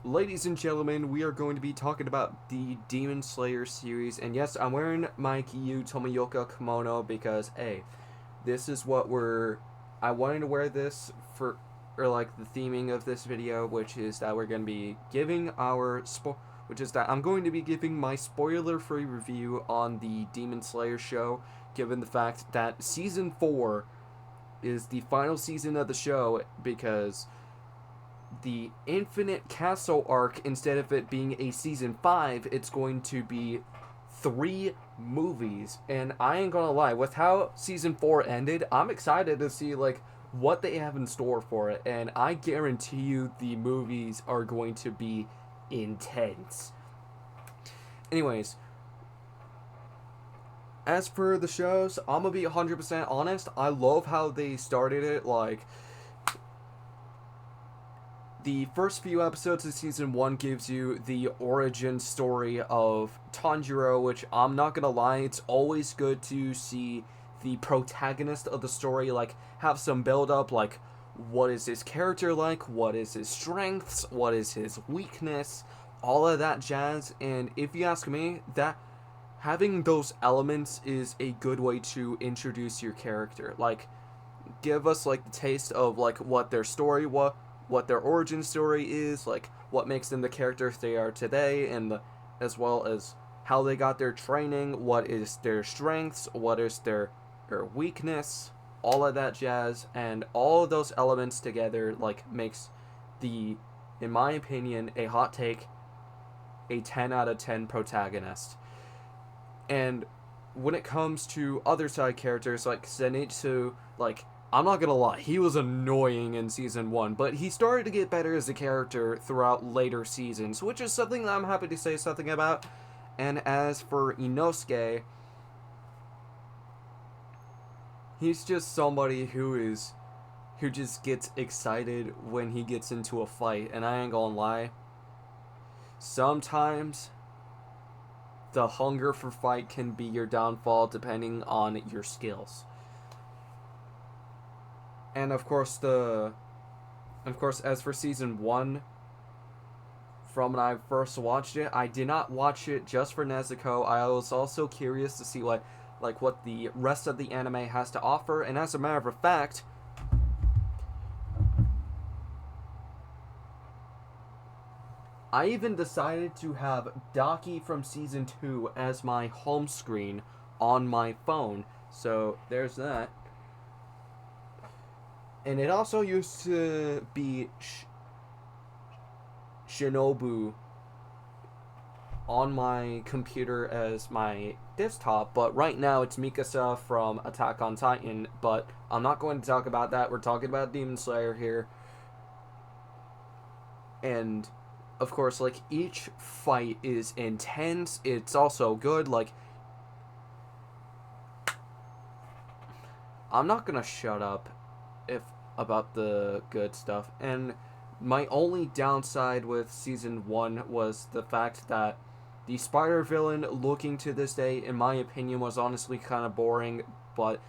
Ladies and gentlemen, we are going to be talking about the Demon Slayer series, and yes, I'm wearing my Giyu Tomoyoka kimono because, hey, this is what I wanted to wear this for, or like the theming of this video, which is that we're going to be giving which is that I'm going to be giving my spoiler-free review on the Demon Slayer show, given the fact that Season 4 is the final season of the show, because the Infinite Castle arc, instead of it being a season 5, it's going to be 3 movies. And I ain't gonna lie, with how season 4 ended, I'm excited to see like what they have in store for it. And I guarantee you the movies are going to be intense. Anyways, as for the shows, I'm gonna be 100% honest. I love how they started it. Like, the first few episodes of season 1 gives you the origin story of Tanjiro, which, I'm not gonna lie, it's always good to see the protagonist of the story, like, have some build up, like, what is his character like, what is his strengths, what is his weakness, all of that jazz. And if you ask me, that having those elements is a good way to introduce your character. Like, give us like the taste of like what their story what their origin story is, like what makes them the characters they are today, and as well as how they got their training, what is their strengths, what is their weakness, all of that jazz. And all of those elements together like makes the, in my opinion, a hot take, a 10 out of 10 protagonist. And when it comes to other side characters like Zenitsu, like, I'm not gonna lie, he was annoying in season 1, but he started to get better as a character throughout later seasons, which is something that I'm happy to say something about. And as for Inosuke, he's just somebody who just gets excited when he gets into a fight, and I ain't gonna lie, sometimes the hunger for fight can be your downfall depending on your skills. And of course, as for season 1, from when I first watched it, I did not watch it just for Nezuko. I was also curious to see what the rest of the anime has to offer. And as a matter of fact, I even decided to have Daki from season 2 as my home screen on my phone. So there's that. And it also used to be Shinobu on my computer as my desktop, but right now it's Mikasa from Attack on Titan. But I'm not going to talk about that. We're talking about Demon Slayer here. And of course, like, each fight is intense. It's also good. Like, I'm not gonna shut up about the good stuff. And my only downside with season 1 was the fact that the spider villain, looking to this day, in my opinion, was honestly kind of boring. But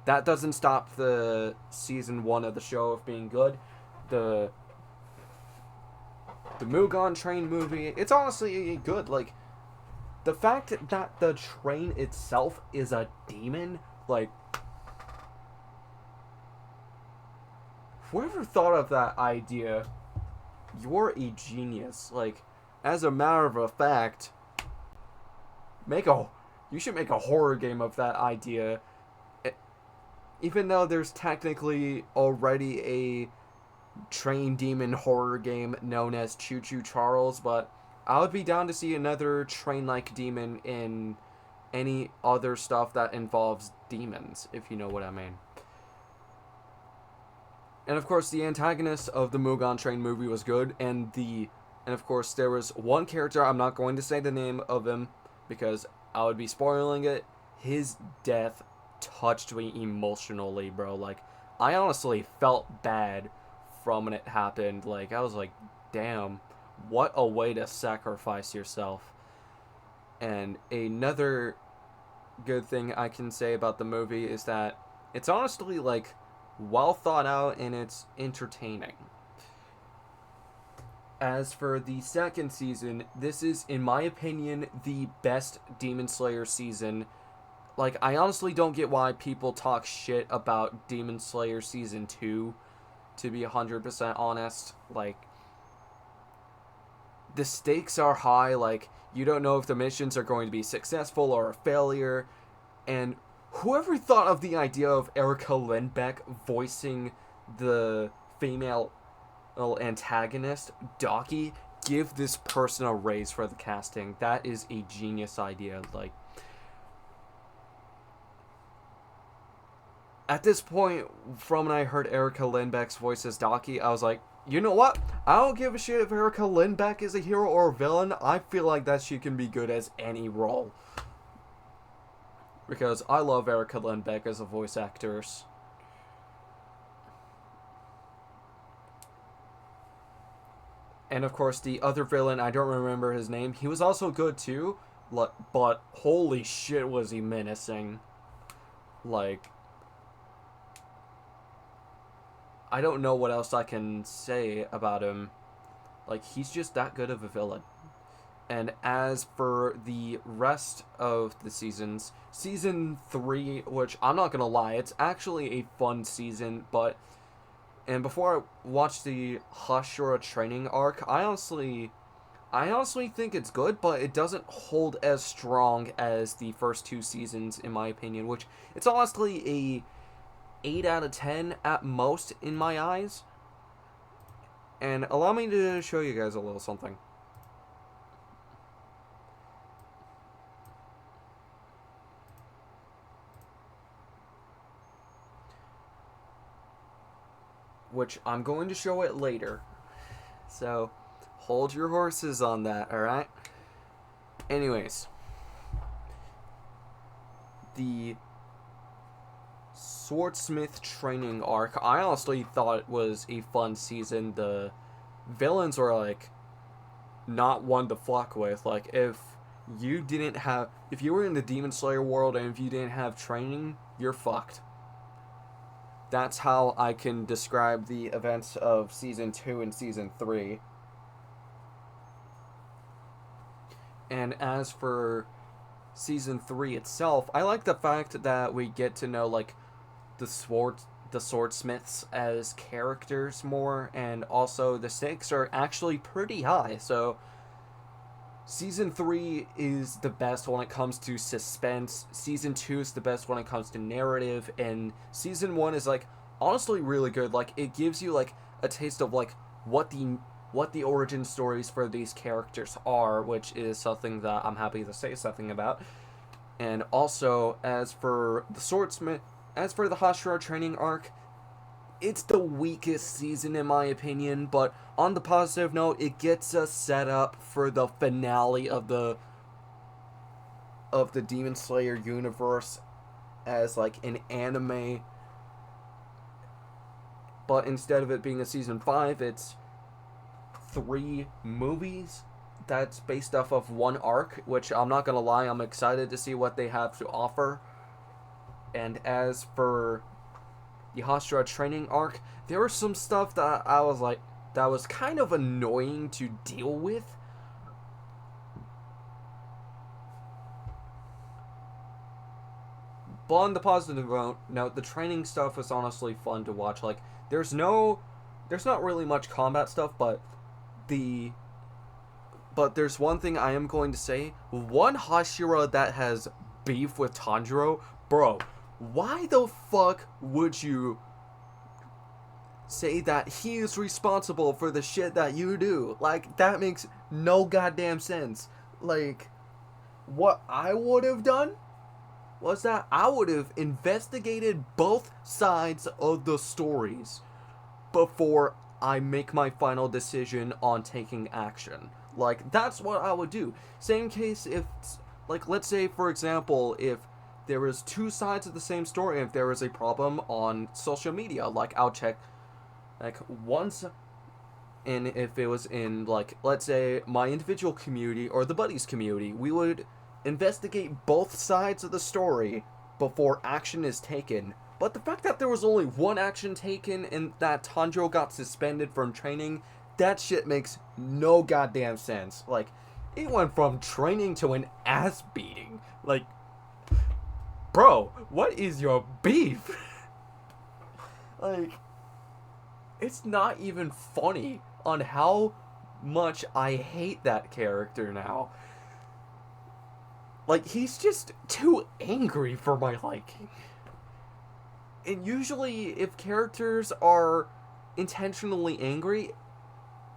that doesn't stop the season 1 of the show of being good. The Mugen Train movie, it's honestly good. Like, the fact that the train itself is a demon, like, whoever thought of that idea, you're a genius. Like, as a matter of fact, you should make a horror game of that idea. Even though there's technically already a train demon horror game known as Choo Choo Charles, but I would be down to see another train-like demon in any other stuff that involves demons, if you know what I mean. And of course, the antagonist of the Mugen Train movie was good, and of course there was one character, I'm not going to say the name of him because I would be spoiling it. His death touched me emotionally, bro. Like, I honestly felt bad from when it happened. Like, I was like, damn, what a way to sacrifice yourself. And another good thing I can say about the movie is that it's honestly, like, well thought out and it's entertaining. As for the second season, this is, in my opinion, the best Demon Slayer season. Like, I honestly don't get why people talk shit about Demon Slayer Season 2, to be 100% honest. Like, the stakes are high, like, you don't know if the missions are going to be successful or a failure, and whoever thought of the idea of Erica Lindbeck voicing the female antagonist, Daki, give this person a raise for the casting. That is a genius idea. Like, at this point, from when I heard Erica Lindbeck's voice as Daki, I was like, you know what? I don't give a shit if Erica Lindbeck is a hero or a villain. I feel like that she can be good as any role. Because I love Erica Lindbeck as a voice actress. And of course, the other villain, I don't remember his name. He was also good too, but holy shit was he menacing. Like, I don't know what else I can say about him. Like, he's just that good of a villain. And as for the rest of the seasons, season 3, which I'm not gonna lie, it's actually a fun season, but... And before I watched the Hashira training arc, I honestly think it's good, but it doesn't hold as strong as the first 2 seasons, in my opinion, which it's honestly a 8 out of 10 at most in my eyes. And allow me to show you guys a little something. Which I'm going to show it later. So, hold your horses on that, alright? Anyways. The Swordsmith training arc, I honestly thought it was a fun season. The villains were, like, not one to fuck with. Like, if you were in the Demon Slayer world and if you didn't have training, you're fucked. That's how I can describe the events of Season 2 and Season 3. And as for Season 3 itself, I like the fact that we get to know, like, the swordsmiths as characters more, and also the stakes are actually pretty high, so... Season 3 is the best when it comes to suspense. Season 2 is the best when it comes to narrative. And Season 1 is, like, honestly really good. Like, it gives you, like, a taste of, like, what the origin stories for these characters are, which is something that I'm happy to say something about. And also, as for the Hashira training arc, it's the weakest season in my opinion, but on the positive note, it gets us set up for the finale of the Demon Slayer universe as, like, an anime. But instead of it being a season 5, it's 3 movies that's based off of one arc, which I'm not gonna lie, I'm excited to see what they have to offer. And as for the Hashira training arc, there was some stuff that I was like, that was kind of annoying to deal with. But on the positive note, the training stuff was honestly fun to watch. Like, there's not really much combat stuff, but there's one thing I am going to say. One Hashira that has beef with Tanjiro, bro, why the fuck would you say that he is responsible for the shit that you do? Like, that makes no goddamn sense. Like, what I would have done was that I would have investigated both sides of the stories before I make my final decision on taking action. Like, that's what I would do. Same case if, like, let's say, for example, if there was 2 sides of the same story, and if there was a problem on social media, like, I'll check, like, once, and if it was in, like, let's say, my individual community or the buddies community, we would investigate both sides of the story before action is taken. But the fact that there was only one action taken and that Tanjiro got suspended from training, that shit makes no goddamn sense. Like, it went from training to an ass beating. Like, bro, what is your beef? Like, it's not even funny on how much I hate that character now. Like, he's just too angry for my liking. And usually, if characters are intentionally angry,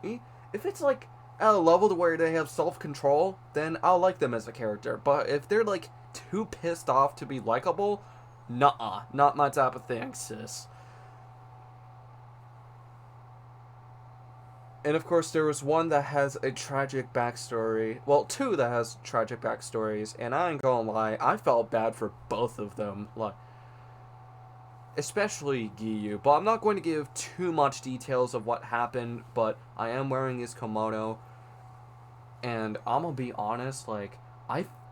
if it's like at a level to where they have self-control, then I'll like them as a character. But if they're like too pissed off to be likable, nuh-uh, not my type of thing, sis. And of course, there was one that has a tragic backstory. Well, two that has tragic backstories, and I ain't gonna lie, I felt bad for both of them. Like, especially Giyu. But I'm not going to give too much details of what happened, but I am wearing his kimono. And I'm gonna be honest, like,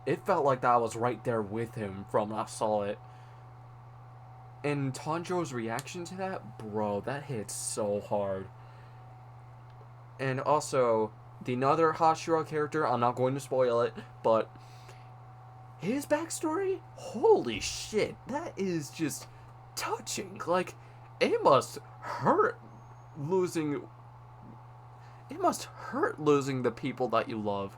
it felt like that I was right there with him from when I saw it. And Tanjiro's reaction to that, bro, that hits so hard. And also, the another Hashira character, I'm not going to spoil it, but his backstory, holy shit, that is just touching. Like, it must hurt losing the people that you love.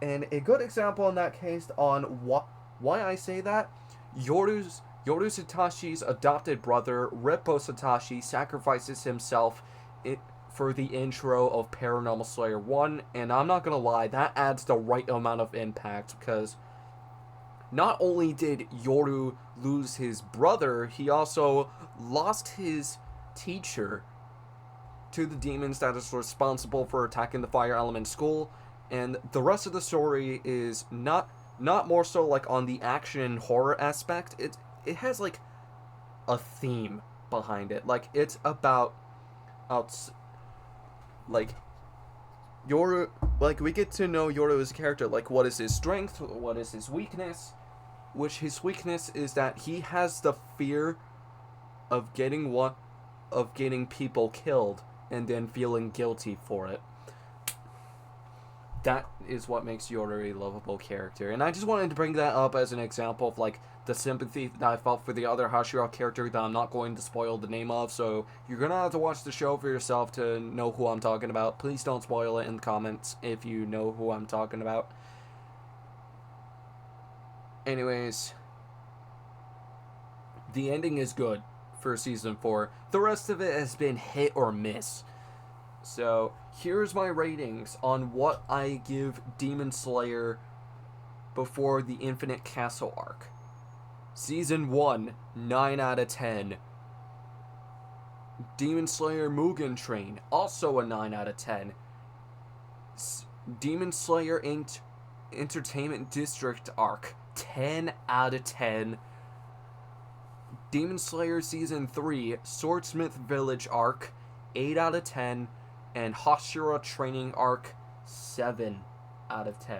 And a good example in that case on why I say that, Yoru Satashi's adopted brother, Rippo Satashi, sacrifices himself for the intro of Paranormal Slayer 1, and I'm not gonna lie, that adds the right amount of impact, because not only did Yoru lose his brother, he also lost his teacher to the demons that is responsible for attacking the Fire Element School, and the rest of the story is not more so like on the action horror aspect. It has like a theme behind it. Like, it's about like Yoru, like, we get to know Yoru as a character, like, what is his strength, what is his weakness, which his weakness is that he has the fear of getting people killed and then feeling guilty for it. That is what makes Yoru a lovable character. And I just wanted to bring that up as an example of, like, the sympathy that I felt for the other Hashira character that I'm not going to spoil the name of, so you're gonna have to watch the show for yourself to know who I'm talking about. Please don't spoil it in the comments if you know who I'm talking about. Anyways, the ending is good for Season 4. The rest of it has been hit or miss. So, here's my ratings on what I give Demon Slayer before the Infinite Castle arc. Season 1, 9 out of 10. Demon Slayer Mugen Train, also a 9 out of 10. Demon Slayer Entertainment District arc, 10 out of 10. Demon Slayer Season 3, Swordsmith Village arc, 8 out of 10. And Hashira Training arc, 7 out of 10.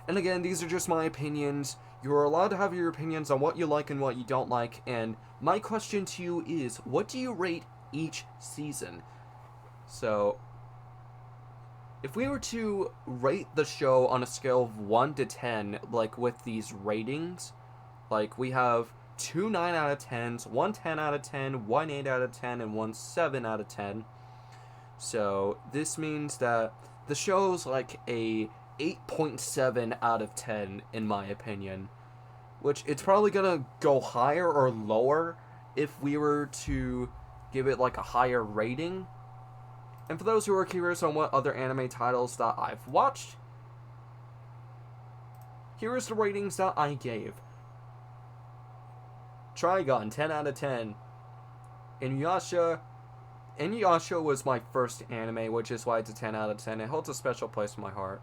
And again, these are just my opinions. You're allowed to have your opinions on what you like and what you don't like. And my question to you is, what do you rate each season? So, if we were to rate the show on a scale of 1 to 10, like with these ratings, like we have 2 9 out of 10s, 1 10 out of 10, 1 8 out of 10, and 1 7 out of 10. So, this means that the show's like a 8.7 out of 10, in my opinion. Which, it's probably gonna go higher or lower if we were to give it like a higher rating. And for those who are curious on what other anime titles that I've watched, here is the ratings that I gave. Trigun, 10 out of 10. Inuyasha was my first anime, which is why it's a 10 out of 10. It holds a special place in my heart.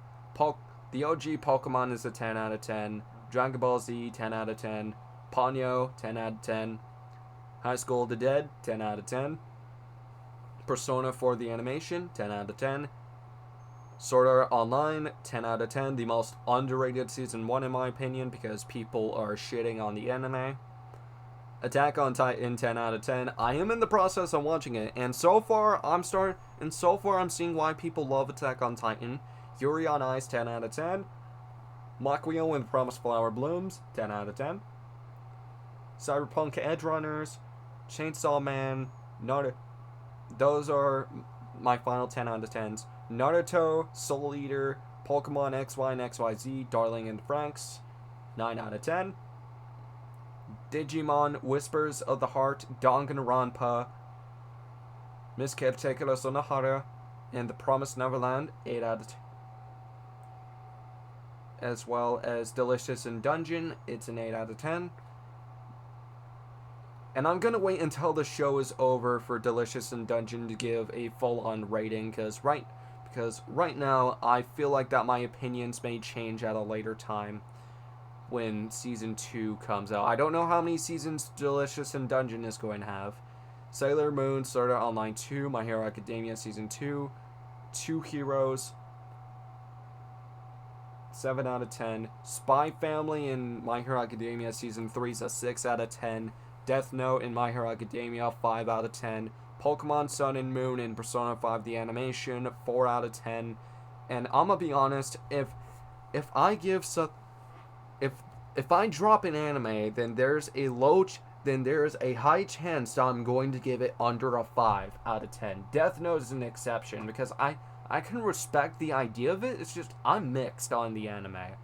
The OG Pokemon is a 10 out of 10. Dragon Ball Z, 10 out of 10. Ponyo, 10 out of 10. High School of the Dead, 10 out of 10. Persona 4 the animation, 10 out of 10. Sword Art Online, 10 out of 10. The most underrated Season 1 in my opinion, because people are shitting on the anime. Attack on Titan 10 out of 10. I am in the process of watching it, and so far I'm seeing why people love Attack on Titan. Yuri on Ice 10 out of 10. Makuyo and the Promised Flower Blooms 10 out of 10. Cyberpunk Edge Runners, Chainsaw Man, Naruto. Those are my final 10 out of 10s. Naruto, Soul Eater, Pokemon XY and XYZ, Darling in the Franxx, 9 out of 10. Digimon, Whispers of the Heart, Danganronpa, Miss Caretaker Sonohara, and The Promised Neverland, 8 out of 10. As well as Delicious in Dungeon, it's an 8 out of 10. And I'm gonna wait until the show is over for Delicious in Dungeon to give a full-on rating, because right now I feel like that my opinions may change at a later time when Season 2 comes out. I don't know how many seasons Delicious in Dungeon is going to have. Sailor Moon, Sword Art Online 2, My Hero Academia Season 2, 2 Heroes, 7 out of 10. Spy Family in My Hero Academia Season 3 is a 6 out of 10. Death Note in My Hero Academia, 5 out of 10. Pokemon Sun and Moon in Persona 5 the Animation, 4 out of 10. And I'm gonna be honest, if I drop an anime, then there's a high chance that I'm going to give it under a 5 out of 10. Death Note is an exception because I can respect the idea of it. It's just I'm mixed on the anime.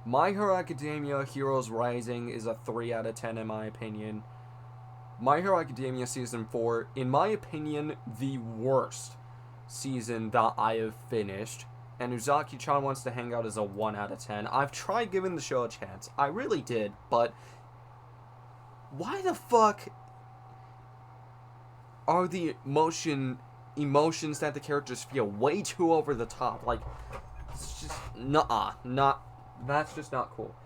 My Hero Academia Heroes Rising is a 3 out of 10 in my opinion. My Hero Academia Season 4, in my opinion, the worst season that I have finished. And Uzaki-chan Wants to Hang Out is a 1 out of 10. I've tried giving the show a chance. I really did, but why the fuck are the emotions that the characters feel way too over the top? Like, it's just, that's just not cool.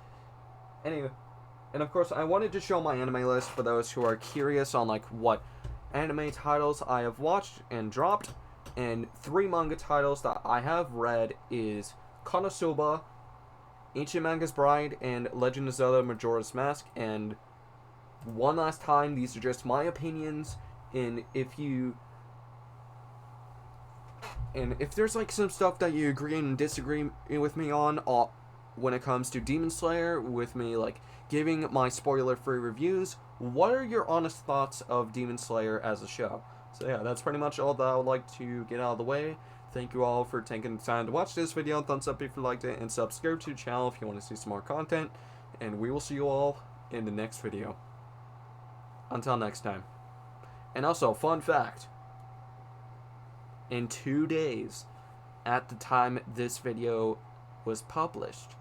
Anyway, and of course, I wanted to show my anime list for those who are curious on, like, what anime titles I have watched and dropped. And 3 manga titles that I have read is Konosuba, Ancient Manga's Bride, and Legend of Zelda Majora's Mask. And one last time, these are just my opinions. And if there's like some stuff that you agree and disagree with me on, when it comes to Demon Slayer, with me like giving my spoiler-free reviews, what are your honest thoughts of Demon Slayer as a show? So yeah, that's pretty much all that I would like to get out of the way. Thank you all for taking the time to watch this video. Thumbs up if you liked it, and subscribe to the channel if you want to see some more content. And we will see you all in the next video. Until next time. And also, fun fact. In 2 days, at the time this video was published,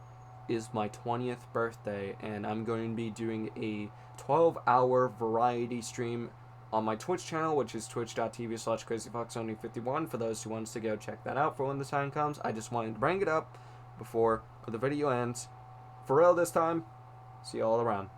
is my 20th birthday, and I'm going to be doing a 12-hour variety stream on my Twitch channel, which is twitch.tv/crazyfoxonly51, for those who wants to go check that out for when the time comes. I just wanted to bring it up before the video ends. For real this time. See you all around.